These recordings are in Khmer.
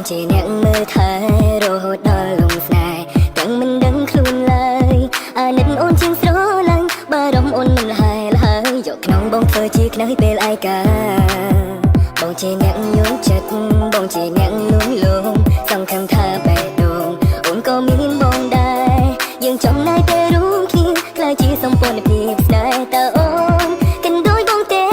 ជាអ្នកមើលថែរហូតដល់លំស្នេហ៍ទាំងមិនដឹងខ្លួនឡើយអាណិតអូនជាងស្រឡាញ់បារម្ភអូនមិនលហើយយកក្នុងបងធ្វើជាខ្នើយពេលឯកាបងជាអ្នកយល់ចិត្តបងជាអ្នកលួងលោមសង្ឃឹមថាបេះដូងអូនក៏មានបងដែរយើងចំណាយពេលរួមគ្នាខ្លាចជាសម្ព័ន្ធភាពស្នេហ៍តើអូនគិនដូចបងទេ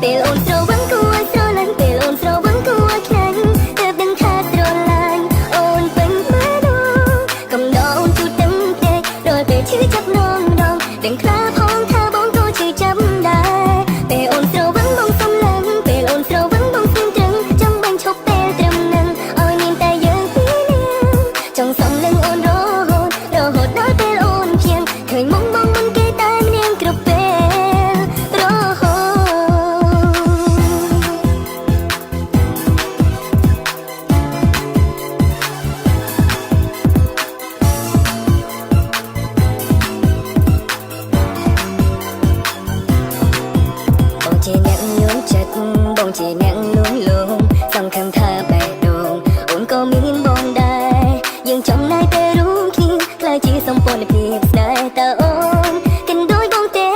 ពេលអូនស្រវឹងគួរស្រឡាញ់ពេលអូនស្រវឹងគួរខ្លាញ់ទើបដឹងថាស្រឡាញ់អូនពេញបេះដូងកំដរអូនជូតទឹកទេរាល់ពេលឈឺចាប់នងដងដឹងខ្លាផងថាបងក៏ឈឺចាប់ដែរពេលអូនស្រវឹងបងសំឡឹងពេលអូនស្រវឹងបងស្ងៀមត្រឹងចង់បាញ់ឈប់ពេលត្រឹមនឹងឲ្យមានតែយើងពីរនាក់ចង់សំឡឹងអូនរហូតដល់ពេលអូនជាងឃើញមុំបងមិនគេតែម្នាងគ្រប់ពេលរហូតបងជាអ្នកយល់ចិត្តបងជាអ្នកលួងលោមសង្ឃឹមថាបេះដូងអូនក៏មានបងដែរយើងចំណាយពេលរួមគ្នាខ្លាចជាសម្ព័ន្ធភាពស្នេហ៍តើអូនគិនដូចបងទេ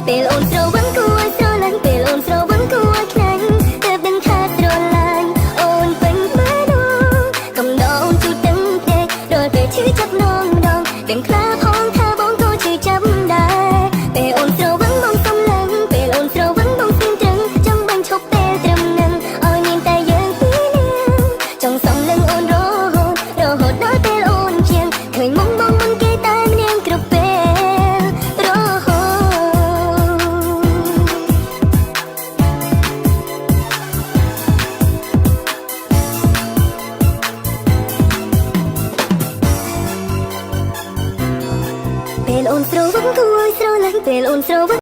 ពេលអូនស្រវឹងគួរស្រឡាញ់ពេលអូនស្រវឹងគួរខ្លាញ់ទើបដឹងថាស្រឡាញ់អូនពេញបេះដូងកំដរអូនជូតទឹកទេរាល់ពេលឈឺចាប់នងម្ដងដឹងខ្លាផងថាបងក៏ឈឺចាប់ដែរពេលអូនស្រវឹងបងសំឡឹងពេលអូនស្រវឹងបងស្ងៀមត្រឹងចង់បាញ់ឈប់ពេលត្រឹមនឹងឲ្យមានតែយើងពីរនាក់ចង់សំឡឹងអូនរហូតដល់ពេលអូនជាងឃើញមុំបងមិនគេតែម្នាងគ្រប់ពេលរហូតពេលអូនស្រវឹងគួរឲ្យស្រឡាញ់ពេលអូនស្រវឹង